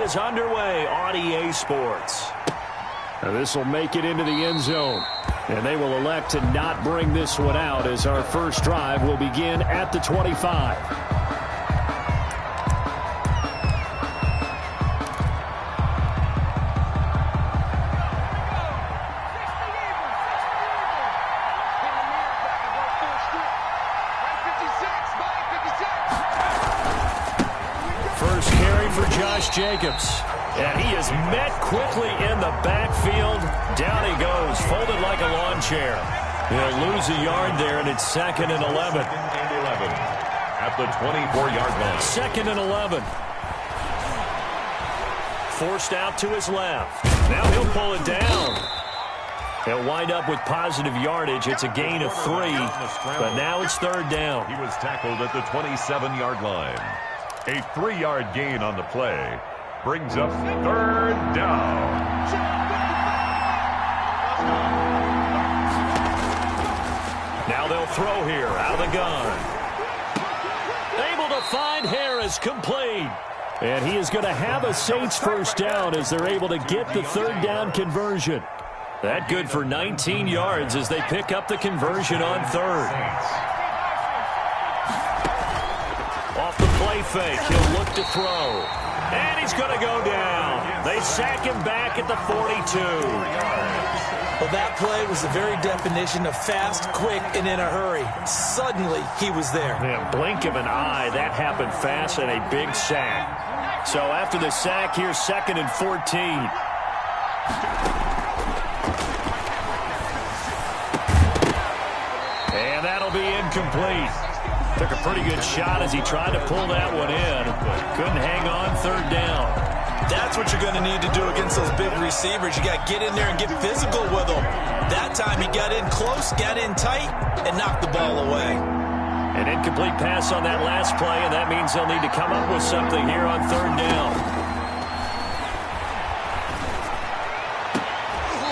is underway on EA Sports. Now this will make it into the end zone. And they will elect to not bring this one out as our first drive will begin at the 25. First carry for Josh Jacobs. And he is met quickly in the backfield. Down he goes, folded like a lawn chair. He'll lose a yard there, and it's 2nd and 11. At the 24-yard line. 2nd and 11. Forced out to his left. Now he'll pull it down. He'll wind up with positive yardage. It's a gain of 3, but now it's 3rd down. He was tackled at the 27-yard line. A 3-yard gain on the play. Brings up 3rd down. Now they'll throw here out of the gun. Able to find Harris, complete. And he is going to have a Saints first down as they're able to get the 3rd down conversion. That good for 19 yards as they pick up the conversion on 3rd. Off the play fake, he'll look to throw. And he's going to go down. They sack him back at the 42. Well, that play was the very definition of fast, quick, and in a hurry. Suddenly, he was there. Man, blink of an eye, that happened fast and a big sack. So after the sack, here's 2nd and 14. And that'll be incomplete. Took a pretty good shot as he tried to pull that one in. Couldn't hang on 3rd down. That's what you're going to need to do against those big receivers. You got to get in there and get physical with them. That time he got in close, got in tight, and knocked the ball away. An incomplete pass on that last play, and that means they'll need to come up with something here on 3rd down.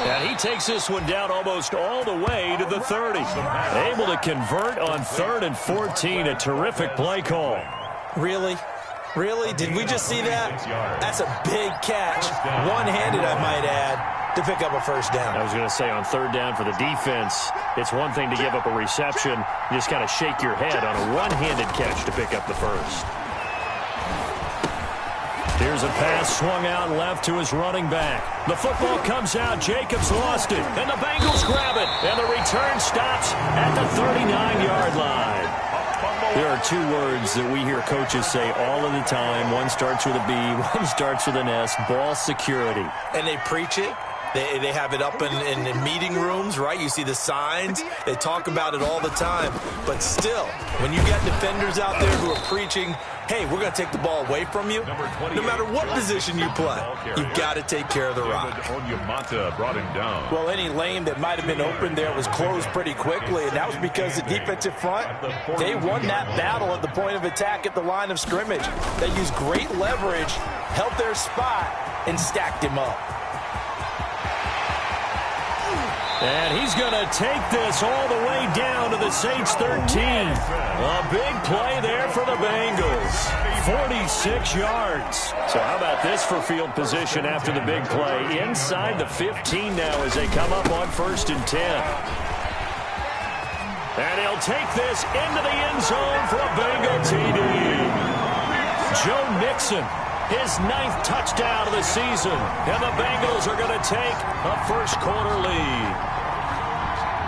And he takes this one down almost all the way to the 30. Able to convert on 3rd and 14. A terrific play call. Really? Really? Did we just see that? That's a big catch. One-handed, I might add, to pick up a first down. I was going to say on 3rd down for the defense, it's one thing to give up a reception. You just got to shake your head on a one-handed catch to pick up the first. Here's a pass swung out left to his running back. The football comes out. Jacobs lost it. And the Bengals grab it. And the return stops at the 39-yard line. There are 2 words that we hear coaches say all of the time. One starts with a B, one starts with an S. Ball security. And they preach it. They have it up in meeting rooms, right? You see the signs. They talk about it all the time. But still, when you got defenders out there who are preaching, hey, we're going to take the ball away from you, no matter what position you play, you've got to take care of the rock. Brought him down. Well, any lane that might have been open there was closed pretty quickly, and that was because the defensive front, they won that battle at the point of attack at the line of scrimmage. They used great leverage, held their spot, and stacked him up. And he's going to take this all the way down to the Saints 13. A big play there for the Bengals. 46 yards. So how about this for field position after the big play? Inside the 15 now as they come up on 1st and 10. And he'll take this into the end zone for a Bengal TD. Joe Mixon, his 9th touchdown of the season. And the Bengals are going to take a first-quarter lead.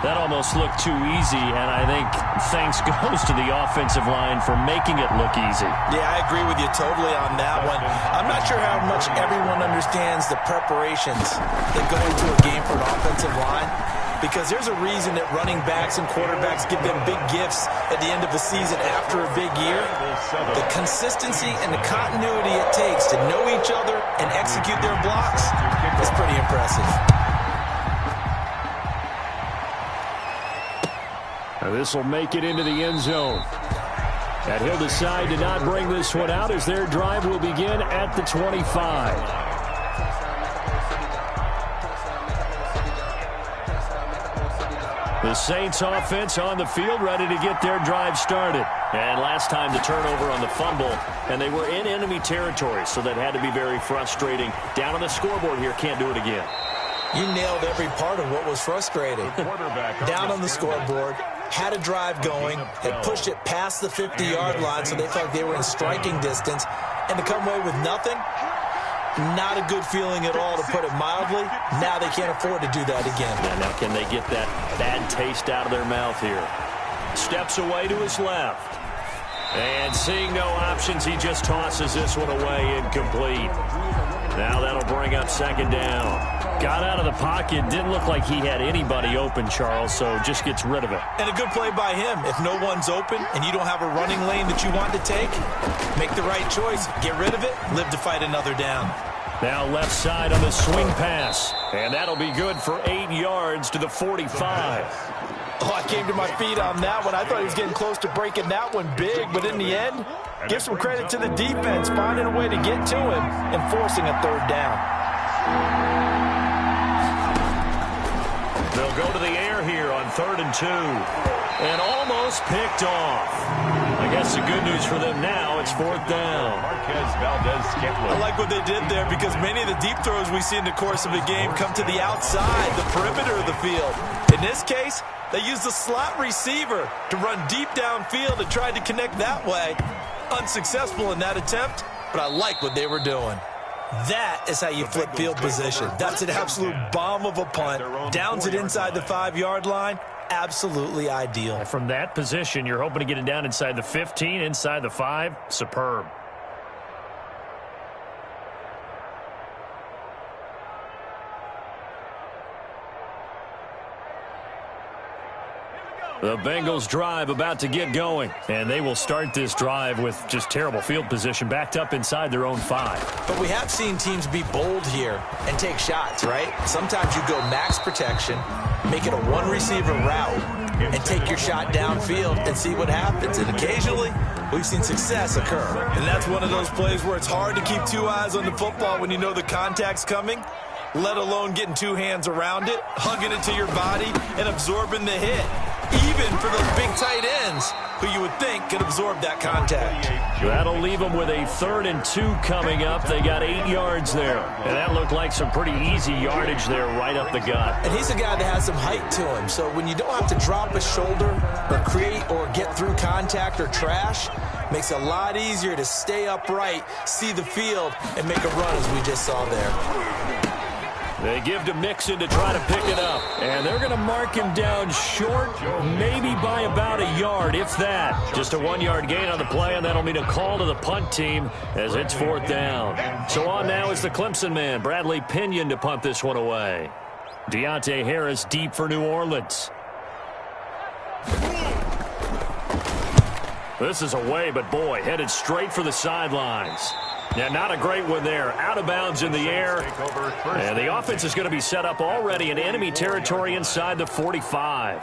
That almost looked too easy, and I think thanks goes to the offensive line for making it look easy. Yeah, I agree with you totally on that one. I'm not sure how much everyone understands the preparations that go into a game for an offensive line, because there's a reason that running backs and quarterbacks give them big gifts at the end of the season after a big year. The consistency and the continuity it takes to know each other and execute their blocks is pretty impressive. Now this will make it into the end zone. And he'll decide to not bring this one out as their drive will begin at the 25. The Saints offense on the field, ready to get their drive started. And last time the turnover on the fumble, and they were in enemy territory, so that had to be very frustrating. Down on the scoreboard here, can't do it again. You nailed every part of what was frustrating. Down on the scoreboard, had a drive going, had pushed it past the 50-yard line, so they felt like they were in striking distance, and to come away with nothing, not a good feeling at all, to put it mildly. Now they can't afford to do that again. Yeah, now can they get that bad taste out of their mouth here? Steps away to his left. And seeing no options, he just tosses this one away, incomplete. Now that'll bring up second down. Got out of the pocket, didn't look like he had anybody open, Charles, so just gets rid of it. And a good play by him. If no one's open and you don't have a running lane that you want to take, make the right choice. Get rid of it, live to fight another down. Now left side on the swing pass. And that'll be good for 8 yards to the 45. Oh, I came to my feet on that one. I thought he was getting close to breaking that one big, but in the end, give some credit to the defense, finding a way to get to him and forcing a third down. They'll go to the air here on 3rd and 2. And almost picked off. I guess the good news for them now, it's 4th down. I like what they did there, because many of the deep throws we see in the course of a game come to the outside, the perimeter of the field. In this case, they used the slot receiver to run deep downfield and tried to connect that way. Unsuccessful in that attempt, but I like what they were doing. That is how you flip field position. That's an absolute bomb of a punt. Downs it inside the 5-yard line. Absolutely ideal. From that position, you're hoping to get it down inside the 15, inside the 5. Superb. The Bengals drive about to get going, and they will start this drive with just terrible field position, backed up inside their own 5. But we have seen teams be bold here and take shots, right? Sometimes you go max protection, make it a one-receiver route, and take your shot downfield and see what happens. And occasionally, we've seen success occur. And that's one of those plays where it's hard to keep 2 eyes on the football when you know the contact's coming, let alone getting 2 hands around it, hugging it to your body, and absorbing the hit. Even for those big tight ends who you would think could absorb that contact. That'll leave them with a 3rd and 2 coming up. They got 8 yards there. And that looked like some pretty easy yardage there right up the gut. And he's a guy that has some height to him. So when you don't have to drop a shoulder or create or get through contact or trash, makes it a lot easier to stay upright, see the field, and make a run as we just saw there. They give to Mixon to try to pick it up. And they're going to mark him down short, maybe by about a yard, if that. Just a 1-yard gain on the play, and that'll mean a call to the punt team as it's 4th down. So on now is the Clemson man, Bradley Pinion, to punt this one away. Deontay Harris deep for New Orleans. This is away, but boy, headed straight for the sidelines. Yeah, not a great one there. Out of bounds in the air. And the offense is going to be set up already in enemy territory inside the 45.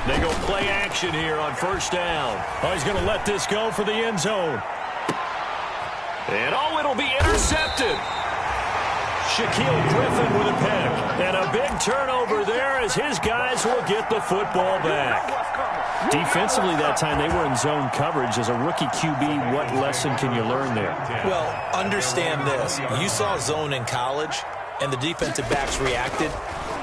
They go play action here on 1st down. Oh, he's going to let this go for the end zone. And it'll be intercepted. Shaquille Griffin with a pick. And a big turnover there as his guys will get the football back. Defensively that time, they were in zone coverage. As a rookie QB, what lesson can you learn there? Well, understand this. You saw zone in college, and the defensive backs reacted,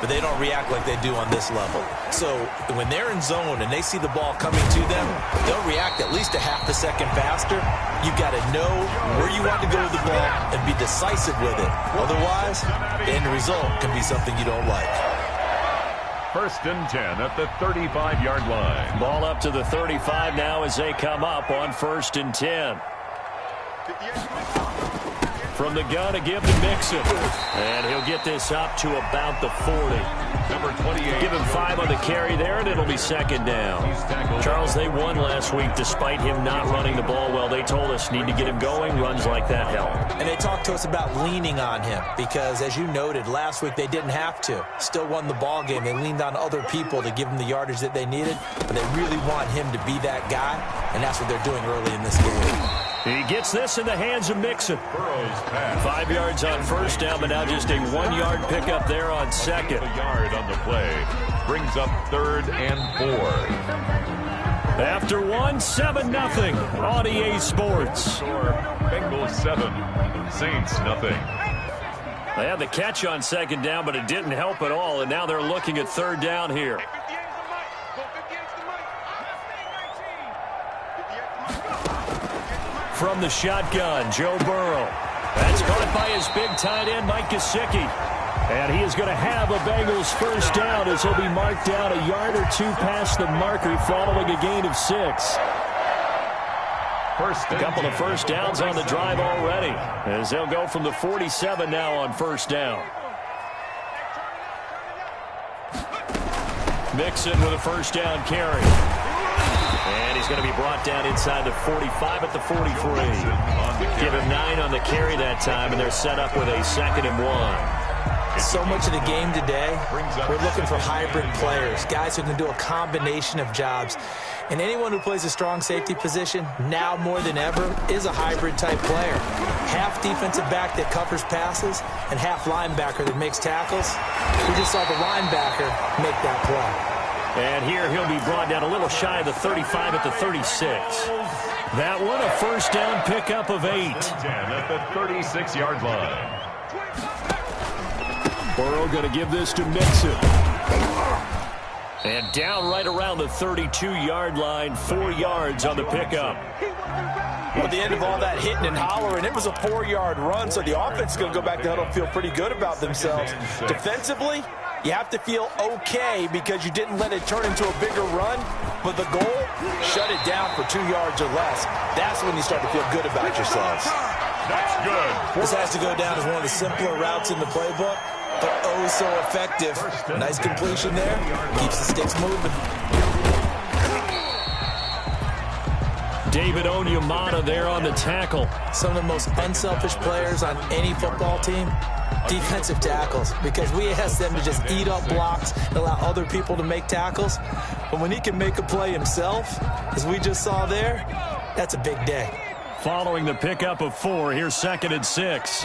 but they don't react like they do on this level. So when they're in zone and they see the ball coming to them, they'll react at least a half a second faster. You've got to know where you want to go with the ball and be decisive with it. Otherwise, the end result can be something you don't like. 1st and 10 at the 35-yard line. Ball up to the 35 now as they come up on 1st and 10. From the gun, a give to Mixon. And he'll get this up to about the 40. Number 28. Give him 5 on the carry there, and it'll be 2nd down. Charles, they won last week despite him not running the ball well. They told us need to get him going. Runs like that help. And they talked to us about leaning on him because, as you noted, last week they didn't have to. Still won the ball game. They leaned on other people to give them the yardage that they needed, but they really want him to be that guy, and that's what they're doing early in this game. He gets this in the hands of Mixon. 5 yards on first down, but now just a 1-yard pickup there on second. A yard on the play. Brings up 3rd and 4. After 7-0, on EA Sports. Bengals 7, Saints nothing. They had the catch on second down, but it didn't help at all, and now they're looking at 3rd down here. From the shotgun, Joe Burrow. That's caught by his big tight end, Mike Gesicki. And he is going to have a Bengals first down as he'll be marked down a yard or two past the marker following a gain of 6. A couple of first downs on the drive already as they'll go from the 47 now on first down. Mixon with a first down carry. And he's going to be brought down inside the 45 at the 43. Give him 9 on the carry that time, and they're set up with a 2nd and 1. So much of the game today, we're looking for hybrid players, guys who can do a combination of jobs. And anyone who plays a strong safety position, now more than ever, is a hybrid-type player. Half defensive back that covers passes and half linebacker that makes tackles. We just saw the linebacker make that play. And here he'll be brought down a little shy of the 35 at the 36. That one a first down pickup of 8. 10 at the 36-yard line. Burrow going to give this to Mixon. And down right around the 32-yard line, 4 yards on the pickup. Well, at the end of all that hitting and hollering, it was a 4-yard run, so the offense is going to go back to huddle and feel pretty good about themselves. Defensively, you have to feel okay because you didn't let it turn into a bigger run, but the goal, shut it down for 2 yards or less. That's when you start to feel good about yourselves. That's good. This has to go down as one of the simpler routes in the playbook, but oh so effective. Nice completion there. Keeps the sticks moving. David Onyemata there on the tackle. Some of the most unselfish players on any football team, defensive tackles, because we ask them to just eat up blocks and allow other people to make tackles. But when he can make a play himself, as we just saw there, that's a big day. Following the pickup of 4, here's 2nd and 6.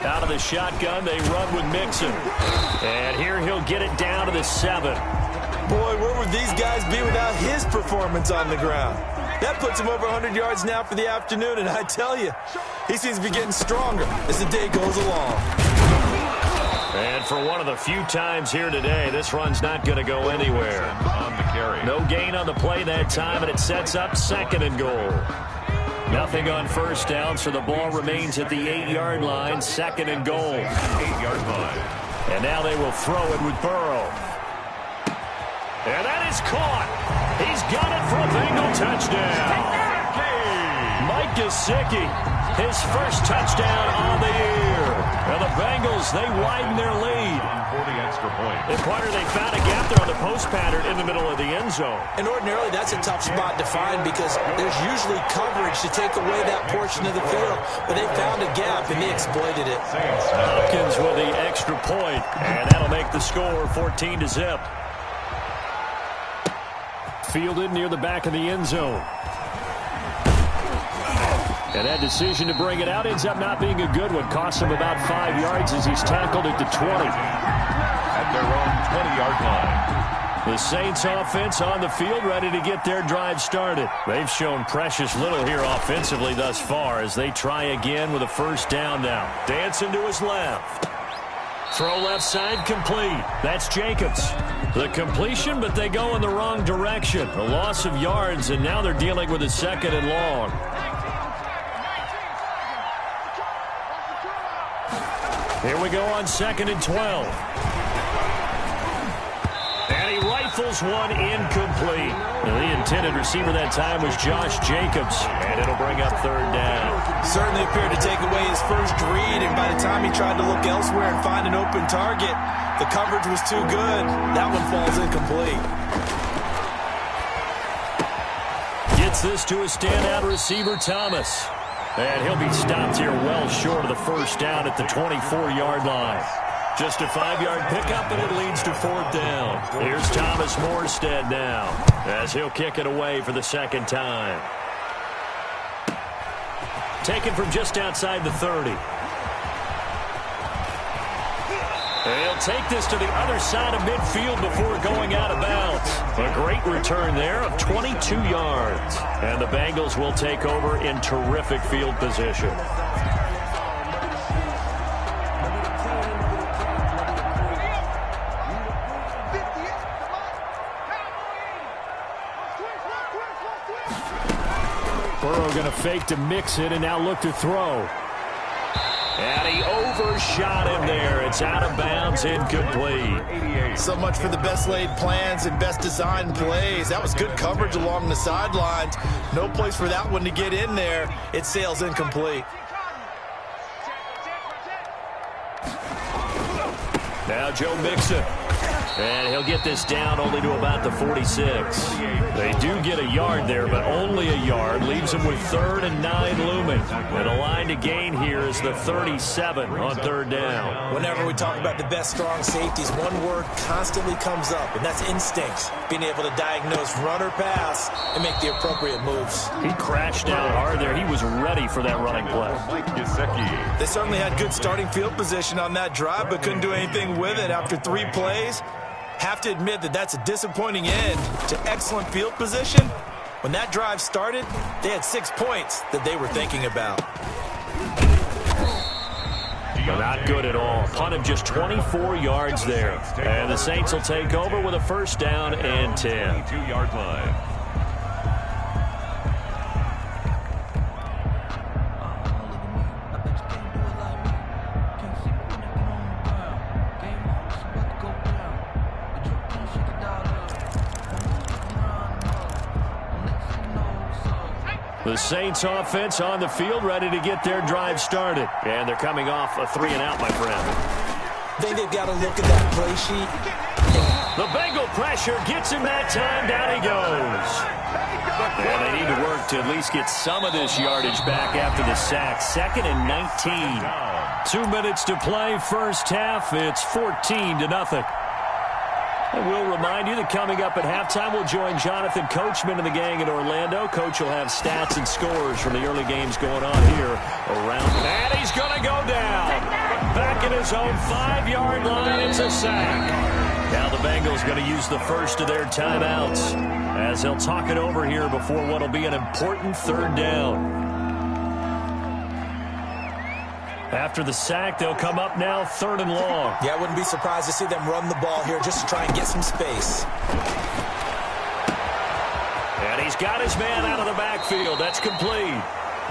Out of the shotgun, they run with Mixon. And here he'll get it down to the 7. Boy, where would these guys be without his performance on the ground? That puts him over 100 yards now for the afternoon, and I tell you, he seems to be getting stronger as the day goes along. And for one of the few times here today, this run's not going to go anywhere. On the carry. No gain on the play that time, and it sets up 2nd and goal. Nothing on first down, so the ball remains at the 8-yard line, 2nd and goal. 8-yard line. And now they will throw it with Burrow. And that is caught. He's got it for a Bengal touchdown. Mike Gesicki, his first touchdown on the year. And the Bengals, they widen their lead. For the extra point. In part, they found a gap there on the post pattern in the middle of the end zone. And ordinarily, that's a tough spot to find because there's usually coverage to take away that portion of the field. But they found a gap, and they exploited it. Hopkins with the extra point, and that'll make the score 14-0. Fielded near the back of the end zone. And that decision to bring it out ends up not being a good one. Costs him about 5 yards as he's tackled at the 20. At their own 20-yard line. The Saints offense on the field ready to get their drive started. They've shown precious little here offensively thus far as they try again with a first down now. Dancing to his left. Throw left side complete. That's Jacobs. The completion, but they go in the wrong direction. A loss of yards, and now they're dealing with a 2nd and long. Here we go on 2nd and 12. And he rifles one incomplete. The intended receiver that time was Josh Jacobs, and it'll bring up 3rd down. Certainly appeared to take away his first read, and by the time he tried to look elsewhere and find an open target, the coverage was too good. That one falls incomplete. Gets this to a standout receiver, Thomas. And he'll be stopped here well short of the first down at the 24-yard line. Just a 5-yard pickup, and it leads to 4th down. Here's Thomas Morstead now as he'll kick it away for the 2nd time. taken from just outside the 30. He'll take this to the other side of midfield before going out of bounds. A great return there of 22 yards. And the Bengals will take over in terrific field position. Burrow going to fake to mix it and now look to throw. And he overshot him there. It's out of bounds, incomplete. So much for the best laid plans and best designed plays. That was good coverage along the sidelines. No place for that one to get in there. It sails incomplete. Now Joe Mixon. And he'll get this down only to about the 46. They do get a yard there, but only a yard. Leaves them with 3rd and 9 looming. And a line to gain here is the 37 on 3rd down. Whenever we talk about the best strong safeties, one word constantly comes up, and that's instincts. Being able to diagnose run or pass and make the appropriate moves. He crashed down hard there. He was ready for that running play. They certainly had good starting field position on that drive, but couldn't do anything with it after 3 plays. Have to admit that that's a disappointing end to excellent field position. When that drive started, they had 6 points that they were thinking about. But not good at all. Punt him just 24 yards there. And the Saints will take over with a 1st down and 10. 2-yard line. The Saints offense on the field, ready to get their drive started. And thee coming off a 3-and-out, my friend. I think they've got to look at that play sheet. The Bengal pressure gets him that time. Down he goes. And they need to work to at least get some of this yardage back after the sack. 2nd and 19. 2 minutes to play, first half. It's 14-0. And we'll remind you that coming up at halftime, we'll join Jonathan Coachman and the gang in Orlando. Coach will have stats and scores from the early games going on here around. And he's going to go down. Back at his own 5-yard line, it's a sack. Now the Bengals going to use the first of their timeouts as they'll talk it over here before what will be an important 3rd down. After the sack, they'll come up now 3rd and long. Yeah, I wouldn't be surprised to see them run the ball here just to try and get some space. And he's got his man out of the backfield. That's complete.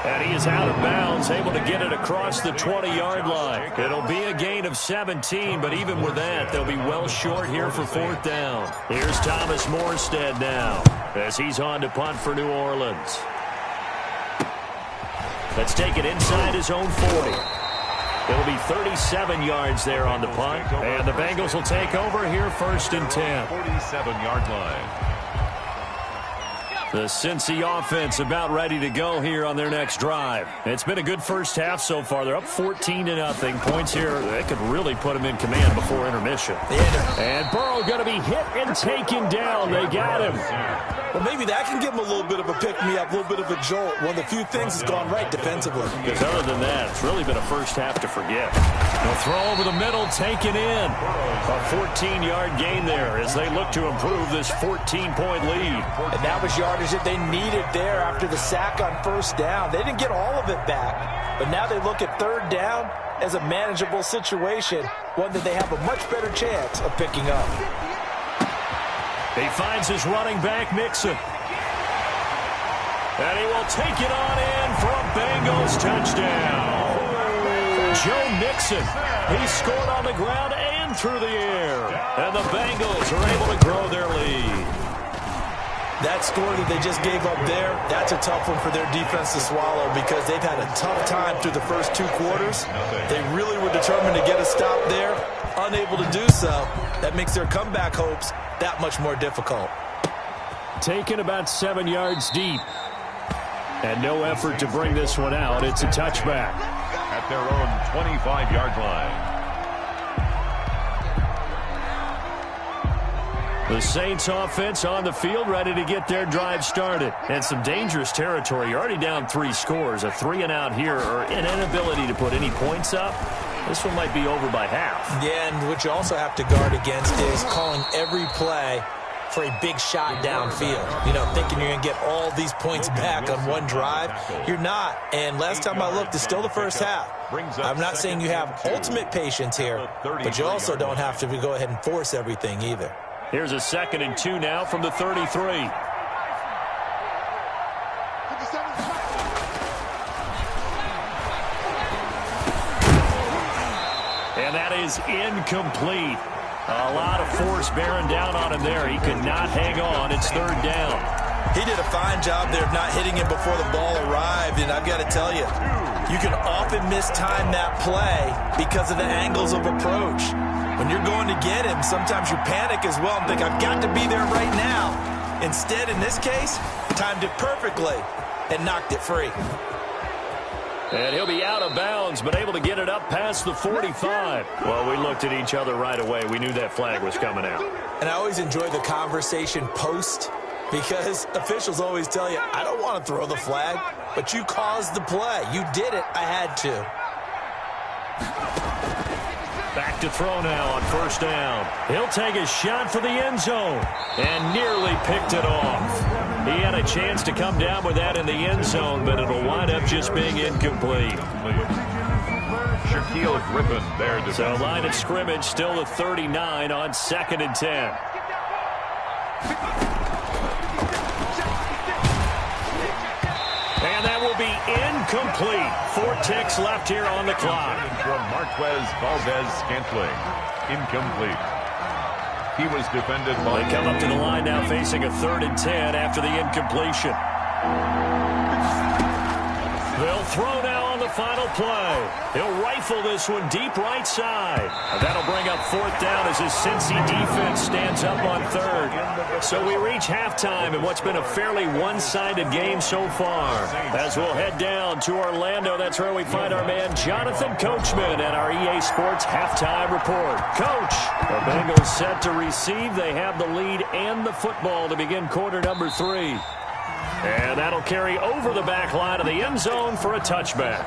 And he is out of bounds, able to get it across the 20-yard line. It'll be a gain of 17, but even with that, they'll be well short here for 4th down. Here's Thomas Morstead now as he's on to punt for New Orleans. Let's take it inside his own 40. It'll be 37 yards there on the punt. And the Bengals will take over here 1st and 10. 47-yard line. The Cincy offense about ready to go here on their next drive. It's been a good first half so far. They're up 14-0. Points here, they could really put them in command before intermission. And Burrow going to be hit and taken down. They got him. Well, maybe that can give him a little bit of a pick-me-up, a little bit of a jolt. One of the few things that's gone right defensively. Because other than that, it's really been a first half to forget. They'll throw over the middle, taken in. A 14-yard gain there as they look to improve this 14-point lead. And that was yardage that they needed there after the sack on 1st down. They didn't get all of it back, but now they look at 3rd down as a manageable situation, one that they have a much better chance of picking up. He finds his running back, Mixon. And he will take it on in for a Bengals touchdown. Joe Mixon, he scored on the ground and through the air. And the Bengals are able to grow their lead. That score that they just gave up there, that's a tough one for their defense to swallow because they've had a tough time through the first 2 quarters. They really were determined to get a stop there, unable to do so. That makes their comeback hopes that much more difficult. Taken about 7 yards deep. And no effort to bring this one out. It's a touchback. At their own 25-yard line. The Saints offense on the field, ready to get their drive started. And some dangerous territory. You're already down 3 scores. A 3-and-out here, or an inability to put any points up. This one might be over by half. Yeah, and what you also have to guard against is calling every play for a big shot downfield. You know, thinking you're going to get all these points back on one drive. You're not. And last time I looked, it's still the first half. I'm not saying you have ultimate patience here, but you also don't have to go ahead and force everything either. Here's a 2nd and 2 now from the 33. And that is incomplete. A lot of force bearing down on him there. He could not hang on. It's 3rd down. He did a fine job there of not hitting him before the ball arrived, and I've got to tell you, you can often mistime that play because of the angles of approach. When you're going to get him, sometimes you panic as well and think, I've got to be there right now. Instead, in this case, timed it perfectly and knocked it free. And he'll be out of bounds, but able to get it up past the 45. Well, we looked at each other right away. We knew that flag was coming out. And I always enjoy the conversation post, because officials always tell you, I don't want to throw the flag, but you caused the play. You did it. I had to. Back to throw now on 1st down. He'll take a shot for the end zone and nearly picked it off. He had a chance to come down with that in the end zone, but it'll wind up just being incomplete. Shaquille Griffin there. So line of scrimmage still the 39 on 2nd and 10. And that will be incomplete. 4 ticks left here on the clock. From Marquez Valdez-Scantling. Incomplete. He was defended by... They come up to the line now facing a 3rd and 10 after the incompletion. They'll throw now on the final play. He'll rifle this one deep right side. That'll bring up 4th down as his Cincy defense stands up on 3rd. So we reach halftime in what's been a fairly one-sided game so far. As we'll head down to Orlando, that's where we find our man Jonathan Coachman at our EA Sports Halftime Report. Coach, the Bengals set to receive. They have the lead and the football to begin quarter number 3. And that'll carry over the back line of the end zone for a touchback.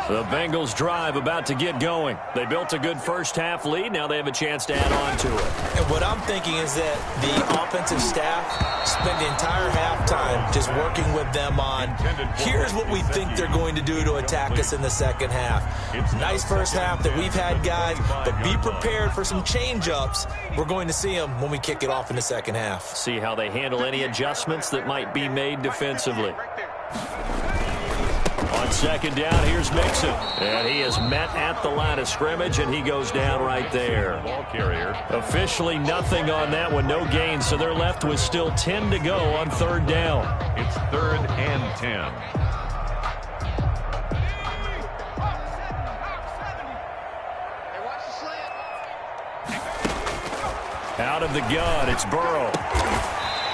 The Bengals drive about to get going. They built a good first half lead. Now they have a chance to add on to it. And what I'm thinking is that the offensive staff spent the entire halftime just working with them on, here's what we think they're going to do to attack us in the second half. Nice first half that we've had, guys, but be prepared for some change-ups. We're going to see them when we kick it off in the second half. See how they handle any adjustments that might be made defensively. On 2nd down, here's Mixon. And he is met at the line of scrimmage, and he goes down right there. Ball carrier. Officially nothing on that one, no gain, so they're left with still 10 to go on 3rd down. It's 3rd and 10. Out of the gun, it's Burrow.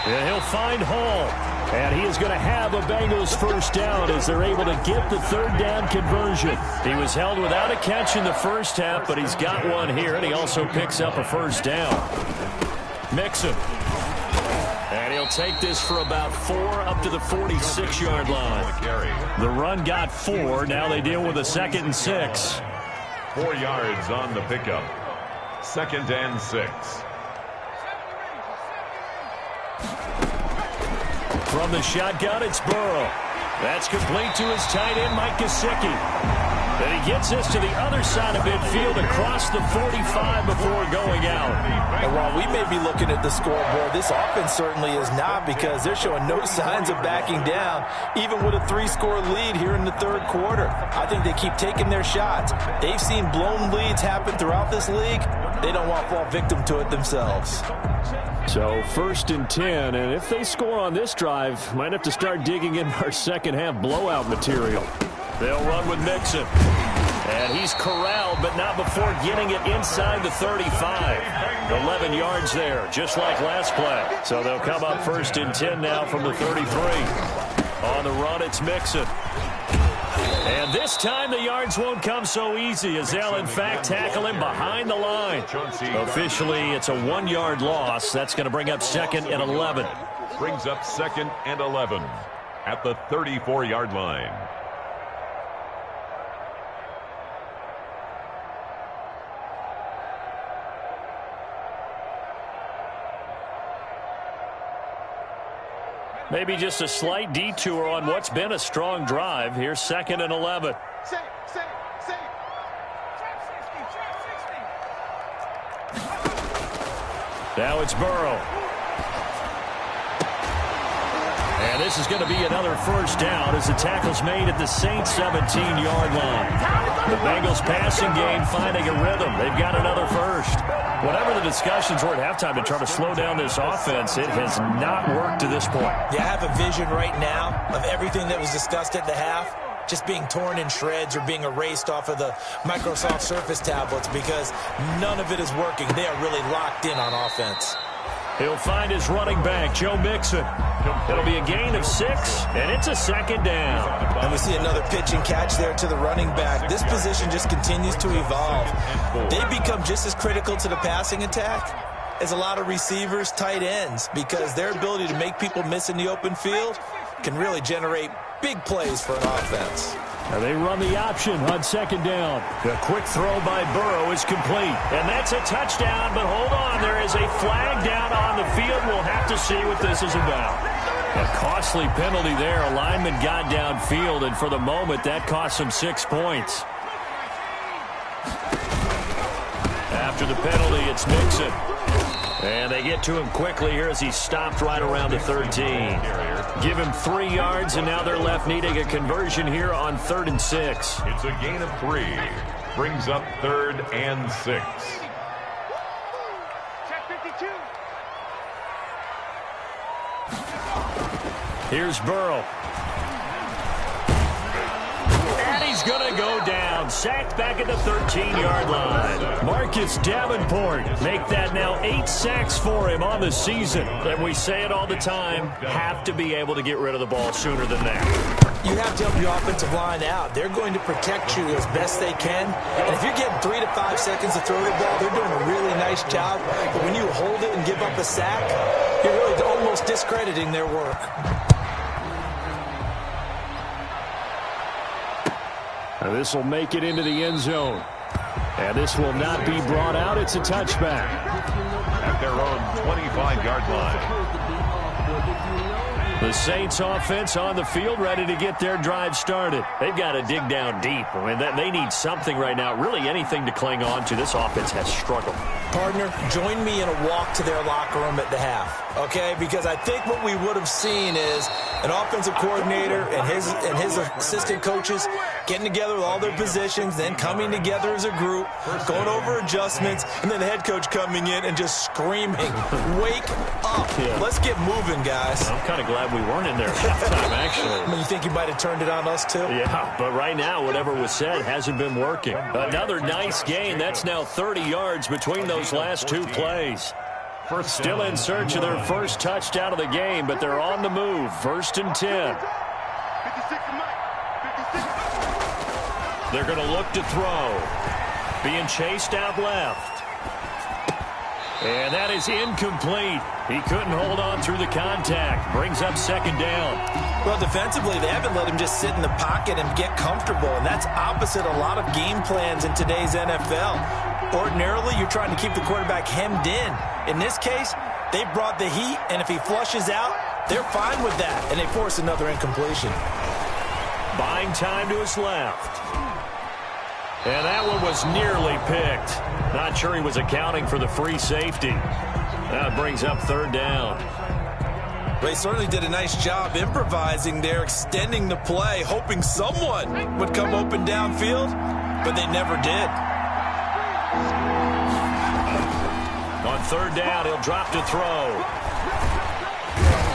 And he'll find Hall. And he is going to have a Bengals 1st down as they're able to get the 3rd down conversion. He was held without a catch in the first half, but he's got one here, and he also picks up a 1st down. Mixon. And he'll take this for about 4 up to the 46-yard line. The run got 4. Now they deal with a 2nd and 6. 4 yards on the pickup. 2nd and 6. From the shotgun, it's Burrow. That's complete to his tight end, Mike Gesicki. And he gets this to the other side of midfield across the 45 before going out. And while we may be looking at the scoreboard, this offense certainly is not, because they're showing no signs of backing down, even with a 3-score lead here in the 3rd quarter. I think they keep taking their shots. They've seen blown leads happen throughout this league. They don't want to fall victim to it themselves. So 1st and 10, and if they score on this drive, might have to start digging in our second half blowout material. They'll run with Mixon. And he's corralled, but not before getting it inside the 35. 11 yards there, just like last play. So they'll come up 1st and 10 now from the 33. On the run, it's Mixon. And this time the yards won't come so easy as they'll, in fact, tackle him behind the line. Officially, it's a 1-yard loss. That's going to bring up 2nd and 11. Brings up 2nd and 11 at the 34-yard line. Maybe just a slight detour on what's been a strong drive. Here's 2nd and 11. Now it's Burrow. And this is going to be another first down as the tackle's made at the Saints' 17-yard line. The Bengals passing game finding a rhythm. They've got another first. Whatever the discussions were at halftime to try to slow down this offense, it has not worked to this point. Yeah, I have a vision right now of everything that was discussed at the half just being torn in shreds or being erased off of the Microsoft Surface tablets because none of it is working. They are really locked in on offense. He'll find his running back, Joe Mixon. It'll be a gain of 6, and it's a 2nd down. And we see another pitch and catch there to the running back. This position just continues to evolve. They become just as critical to the passing attack as a lot of receivers, tight ends, because their ability to make people miss in the open field can really generate big plays for an offense. Now they run the option on 2nd down. The quick throw by Burrow is complete. And that's a touchdown, but hold on. There is a flag down on the field. We'll have to see what this is about. A costly penalty there. A lineman got downfield, and for the moment, that cost him 6 points. After the penalty, it's Mixon. And they get to him quickly here as he stopped right around the 13. Give him 3 yards, and now they're left needing a conversion here on 3rd and 6. It's a gain of 3. Brings up 3rd and 6. Here's Burrow. And he's going to go down. Sacked back at the 13-yard line. Marcus Davenport make that now 8 sacks for him on the season. And we say it all the time, have to be able to get rid of the ball sooner than that. You have to help your offensive line out. They're going to protect you as best they can. And if you're getting 3 to 5 seconds to throw the ball, they're doing a really nice job. But when you hold it and give up a sack, you're really almost discrediting their work. Now this will make it into the end zone. And this will not be brought out. It's a touchback. At their own 25-yard line. The Saints offense on the field ready to get their drive started. They've got to dig down deep. I mean, they need something right now, really anything to cling on to. This offense has struggled. Partner, join me in a walk to their locker room at the half, okay? Because I think what we would have seen is an offensive coordinator and his assistant coaches getting together with all their positions, then coming together as a group, going over adjustments, and then the head coach coming in and just screaming, wake up. Yeah. Let's get moving, guys. I'm kind of glad we weren't in there at halftime, actually. I mean, you think you might have turned it on us, too? Yeah, but right now, whatever was said hasn't been working. Another nice gain. That's now 30 yards between those last 2 plays. Still in search of their first touchdown of the game, but they're on the move. 1st and 10. They're going to look to throw. Being chased out left. And that is incomplete. He couldn't hold on through the contact. Brings up 2nd down. Well, defensively, they haven't let him just sit in the pocket and get comfortable, and that's opposite a lot of game plans in today's NFL. Ordinarily, you're trying to keep the quarterback hemmed in. In this case, they brought the heat, and if he flushes out, they're fine with that, and they force another incompletion. Buying time to his left. And that one was nearly picked. Not sure he was accounting for the free safety. That brings up 3rd down. They certainly did a nice job improvising there, extending the play, hoping someone would come open downfield, but they never did. On 3rd down, he'll drop to throw.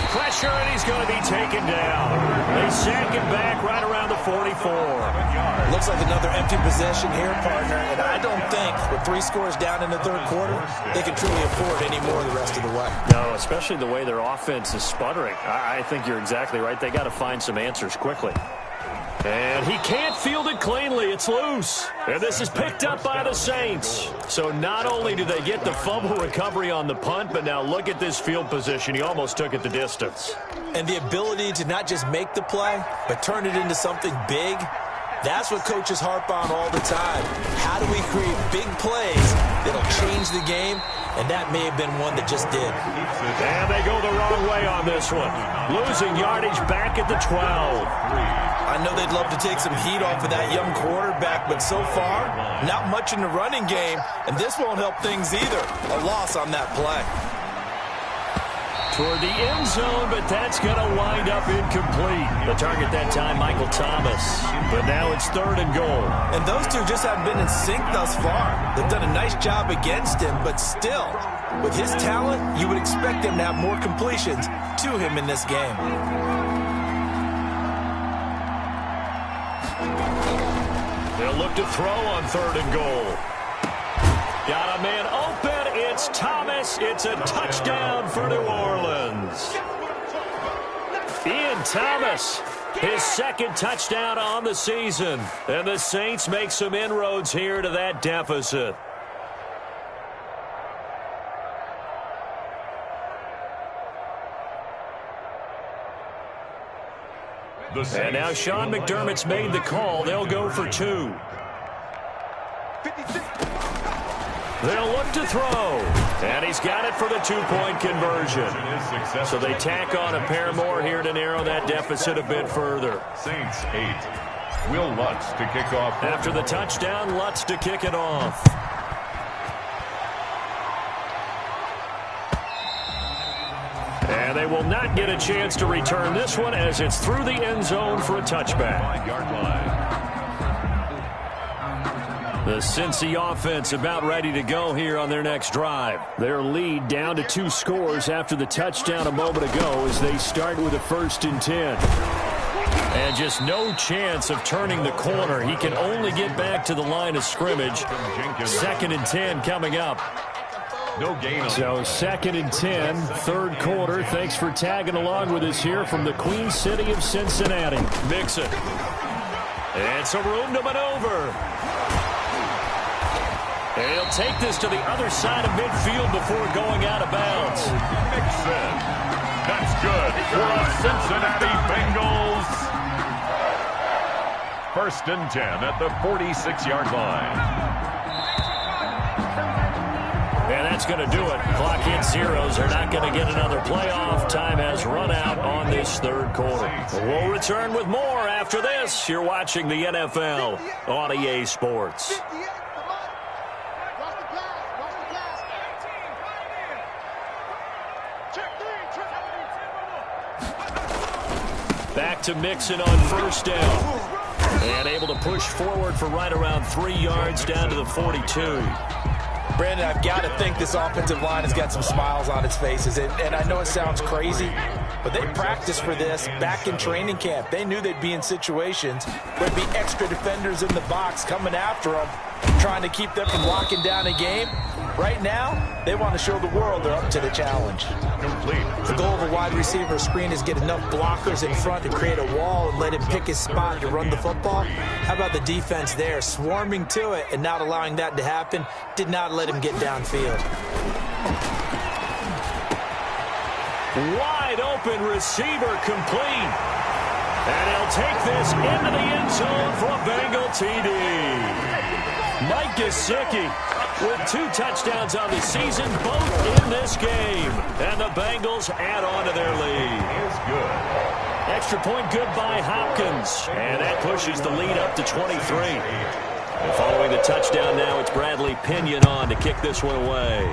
Pressure, and he's going to be taken down. They sack him back right around the 44. Looks like another empty possession here, partner, and I don't think with 3 scores down in the 3rd quarter, they can truly afford any more the rest of the way. No, especially the way their offense is sputtering. I think you're exactly right. They got to find some answers quickly. And he can't field it cleanly. It's loose. And this is picked up by the Saints. So not only do they get the fumble recovery on the punt, but now look at this field position. He almost took it the distance. And the ability to not just make the play, but turn it into something big, that's what coaches harp on all the time. How do we create big plays that'll change the game? And that may have been one that just did. And they go the wrong way on this one. Losing yardage back at the 12. I know they'd love to take some heat off of that young quarterback, but so far, not much in the running game, and this won't help things either. A loss on that play. Toward the end zone, but that's going to wind up incomplete. The target that time, Michael Thomas. But now it's 3rd and goal. And those two just haven't been in sync thus far. They've done a nice job against him, but still, with his talent, you would expect him to have more completions to him in this game. They'll look to throw on 3rd and goal. Got a man open. It's Thomas. It's a touchdown for New Orleans. Ian Thomas, his 2nd touchdown on the season. And the Saints make some inroads here to that deficit. And now Sean McDermott's made the call. They'll go for 2. They'll look to throw. And he's got it for the 2-point conversion. So they tack on a pair more here to narrow that deficit a bit further. Saints 8. Will Lutz to kick off. After the touchdown, Lutz to kick it off. And they will not get a chance to return this one as it's through the end zone for a touchback. 5-yard line. The Cincy offense about ready to go here on their next drive. Their lead down to 2 scores after the touchdown a moment ago as they start with a 1st and 10. And just no chance of turning the corner. He can only get back to the line of scrimmage. 2nd and 10 coming up. No gain. So 2nd and 10, 3rd quarter. Thanks for tagging along with us here from the Queen City of Cincinnati. Mixon. It's a room to maneuver. And he'll take this to the other side of midfield before going out of bounds. Mixon. That's good for the Cincinnati Bengals. 1st and 10 at the 46-yard line. And that's going to do it. Clock hits zeros. They're not going to get another playoff. Time has run out on this 3rd quarter. We'll return with more after this. You're watching the NFL on EA Sports. Back to Mixon on 1st down. And able to push forward for right around 3 yards down to the 42. Brandon, I've got to think this offensive line has got some smiles on its faces. And I know it sounds crazy, but they practiced for this back in training camp. They knew they'd be in situations where there'd be extra defenders in the box coming after them, trying to keep them from locking down a game. Right now, they want to show the world they're up to the challenge. Complete. The goal of a wide receiver screen is get enough blockers in front to create a wall and let him pick his spot to run the football. How about the defense there, swarming to it and not allowing that to happen? Did not let him get downfield. Wide open receiver complete. And he'll take this into the end zone for a Bengal TD. Mike Gesicki with 2 touchdowns on the season, both in this game. And the Bengals add on to their lead. Is good. Extra point good by Hopkins. And that pushes the lead up to 23. And following the touchdown now, it's Bradley Pinion on to kick this one away.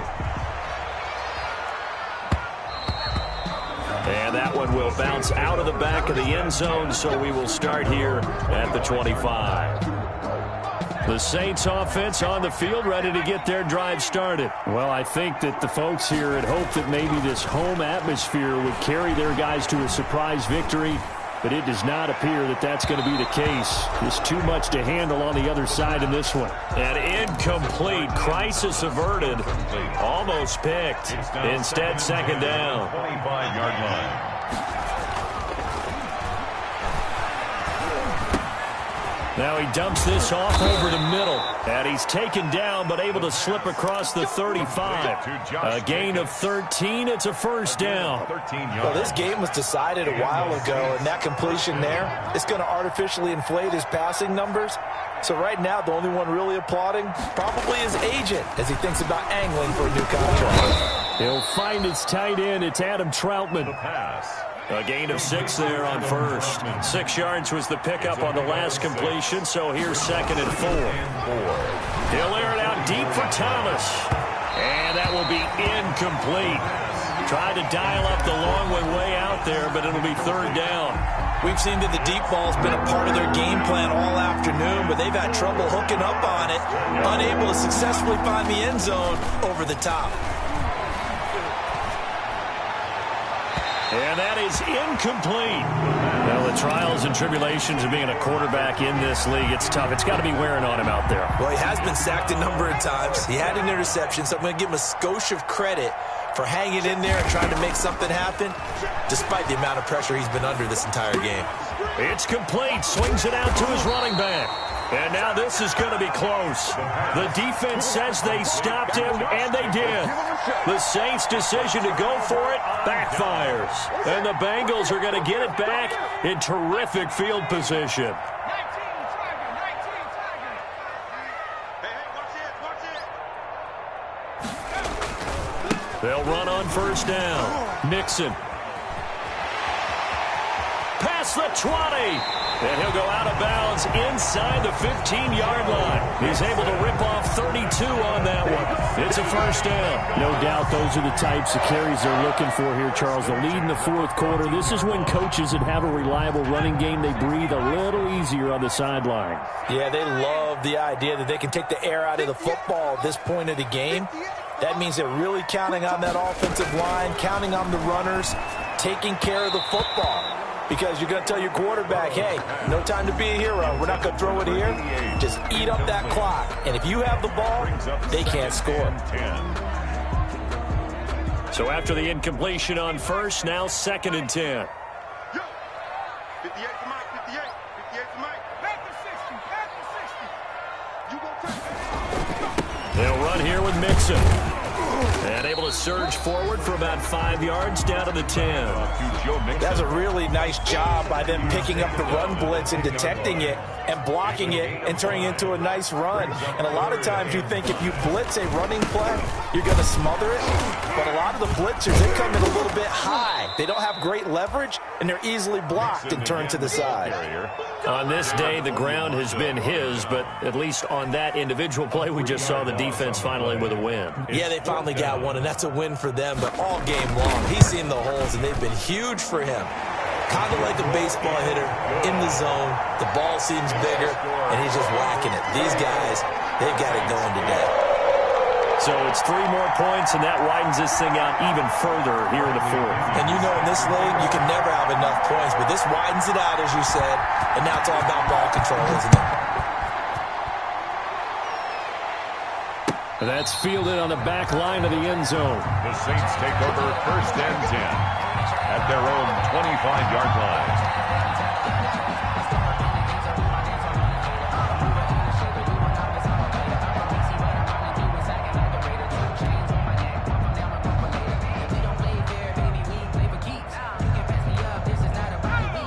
And that one will bounce out of the back of the end zone, so we will start here at the 25. The Saints offense on the field ready to get their drive started. Well, I think that the folks here had hoped that maybe this home atmosphere would carry their guys to a surprise victory, but it does not appear that that's going to be the case. There's too much to handle on the other side in this one. An incomplete, crisis averted, almost picked. Instead, 2nd down. 25-yard line. Now he dumps this off over the middle. And he's taken down, but able to slip across the 35. A gain of 13. It's a first down. Well, this game was decided a while ago, and that completion there is going to artificially inflate his passing numbers. So right now, the only one really applauding probably his agent as he thinks about angling for a new contract. He'll find his tight end. It's Adam Troutman. A gain of 6 there on first. 6 yards was the pickup on the last completion, so here's 2nd and 4. He'll air it out deep for Thomas. And that will be incomplete. Tried to dial up the long one way out there, but it'll be 3rd down. We've seen that the deep ball's been a part of their game plan all afternoon, but they've had trouble hooking up on it, unable to successfully find the end zone over the top. And that is incomplete. Well, the trials and tribulations of being a quarterback in this league, it's tough. It's got to be wearing on him out there. Well, he has been sacked a number of times. He had an interception, so I'm going to give him a skosh of credit for hanging in there and trying to make something happen, despite the amount of pressure he's been under this entire game. It's complete. Swings it out to his running back. And now this is going to be close. The defense says they stopped him, and they did. The Saints' decision to go for it backfires. And the Bengals are going to get it back in terrific field position. They'll run on first down. Mixon. Past the 20. And he'll go out of bounds inside the 15-yard line. He's able to rip off 32 on that one. It's a first down. No doubt those are the types of carries they're looking for here, Charles. The lead in the 4th quarter. This is when coaches that have a reliable running game, they breathe a little easier on the sideline. Yeah, they love the idea that they can take the air out of the football at this point of the game. That means they're really counting on that offensive line, counting on the runners, taking care of the football. Because you're going to tell your quarterback, hey, no time to be a hero. We're not going to throw it here. Just eat up that clock. And if you have the ball, they can't score. So after the incompletion on first, now 2nd and 10. 58 to Mike, 58 to Mike. Back to 60. They'll run here with Mixon. And able to surge forward for about 5 yards down to the 10. That's a really nice job by them picking up the run blitz and detecting it and blocking it and turning it into a nice run. And a lot of times you think if you blitz a running play, you're going to smother it. But a lot of the blitzers, they come in a little bit high. They don't have great leverage, and they're easily blocked and turned to the side. On this day, the ground has been his, but at least on that individual play, we just saw the defense finally with a win. Yeah, they finally got one, and that's a win for them. But all game long, he's seen the holes, and they've been huge for him. Kind of like a baseball hitter in the zone. The ball seems bigger, and he's just whacking it. These guys, they've got it going today. So it's 3 more points, and that widens this thing out even further here in the 4th. And you know in this league, you can never have enough points, but this widens it out, as you said, and now it's all about ball control, isn't it? That's fielded on the back line of the end zone. The Saints take over 1st and 10 at their own 25-yard line.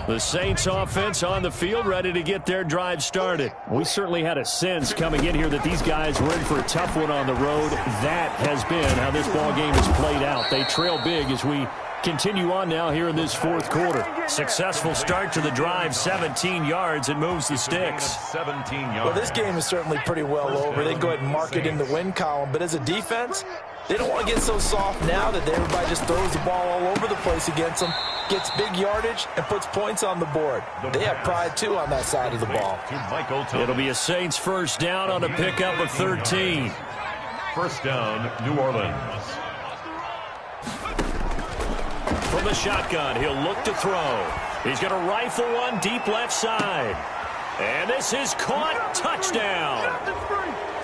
The Saints offense on the field, ready to get their drive started. We certainly had a sense coming in here that these guys were in for a tough one on the road. That has been how this ball game has played out. They trail big as we continue on now here in this 4th quarter. Successful start to the drive, 17 yards, and moves the sticks. 17 yards. Well, this game is certainly pretty well over. They can go ahead and mark it in the win column, but as a defense, they don't want to get so soft now that everybody just throws the ball all over the place against them, gets big yardage, and puts points on the board. They have pride, too, on that side of the ball. It'll be a Saints first down on a pickup of 13. First down, New Orleans. From the shotgun, he'll look to throw. He's going to rifle one deep left side. And this is caught. Touchdown.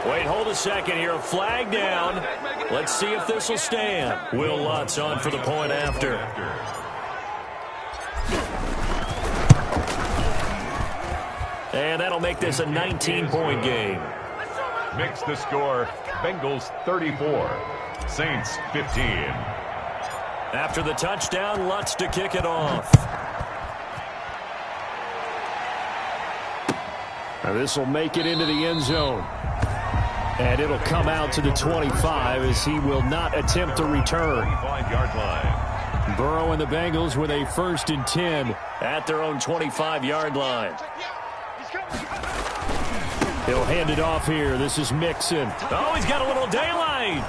Wait, hold a second here. A flag down. Let's see if this will stand. Will Lutz on for the point after. And that'll make this a 19-point game. Makes the score Bengals 34, Saints 15. After the touchdown, Lutz to kick it off. Now this will make it into the end zone. And it'll come out to the 25 as he will not attempt to return. 25-yard line. Burrow and the Bengals with a 1st and 10 at their own 25-yard line. He'll hand it off here. This is Mixon. Oh, he's got a little daylight.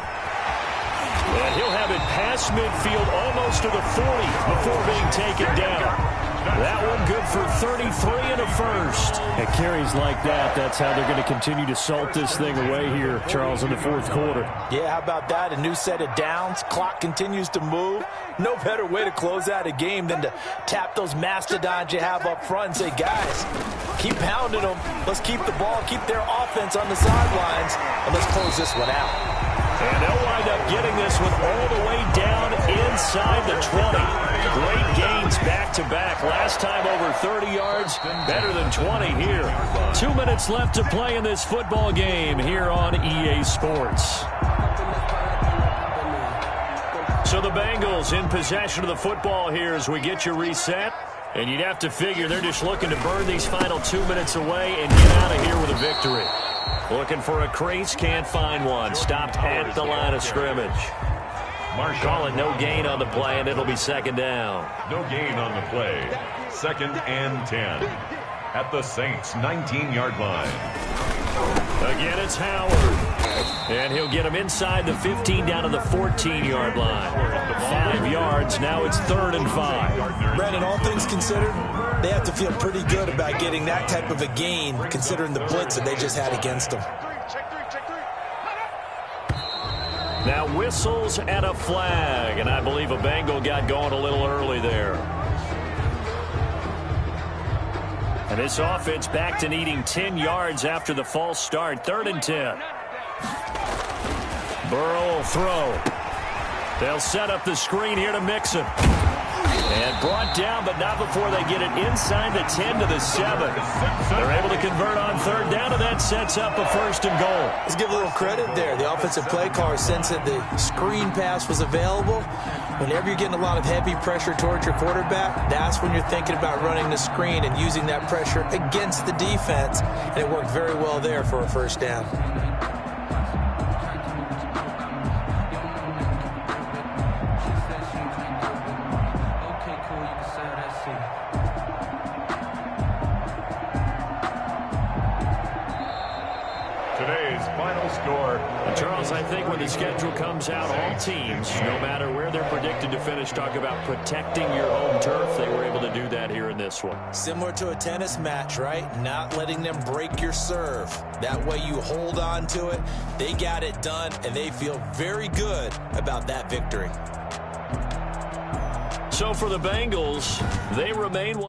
And he'll have it past midfield almost to the 40 before being taken down. That one good for 33 and a first. At carries like that, that's how they're going to continue to salt this thing away here, Charles, in the 4th quarter. Yeah, how about that? A new set of downs. Clock continues to move. No better way to close out a game than to tap those mastodons you have up front and say, guys, keep pounding them. Let's keep the ball, keep their offense on the sidelines, and let's close this one out. And they'll wind up getting this one all the way down inside the 20. Great gains back-to-back. Last time over 30 yards, better than 20 here. 2 minutes left to play in this football game here on EA Sports. So the Bengals in possession of the football here as we get you reset. And you'd have to figure they're just looking to burn these final 2 minutes away and get out of here with a victory. Looking for a crease, can't find one. Stopped at the line of scrimmage. Call it no gain on the play, and it'll be 2nd down. No gain on the play. 2nd and 10. At the Saints' 19-yard line. Again, it's Howard. And he'll get him inside the 15 down to the 14-yard line. 5 yards, now it's 3rd and 5. Brandon, all things considered, they have to feel pretty good about getting that type of a gain, considering the blitz that they just had against them. Now whistles and a flag, and I believe a Bengal got going a little early there. And this offense back to needing 10 yards after the false start. 3rd and 10. Burrow will throw. They'll set up the screen here to Mixon. And brought down, but not before they get it inside the 10 to the 7. They're able to convert on 3rd down, and that sets up a 1st and goal. Let's give a little credit there. The offensive play caller sensed that the screen pass was available. Whenever you're getting a lot of heavy pressure towards your quarterback, that's when you're thinking about running the screen and using that pressure against the defense. And it worked very well there for a 1st down. Today's final score. And Charles, I think when the schedule comes out, all teams, no matter where they're predicted to finish, talk about protecting your home turf. They were able to do that here in this one. Similar to a tennis match, right? Not letting them break your serve. That way you hold on to it. They got it done, and they feel very good about that victory. So for the Bengals, they remain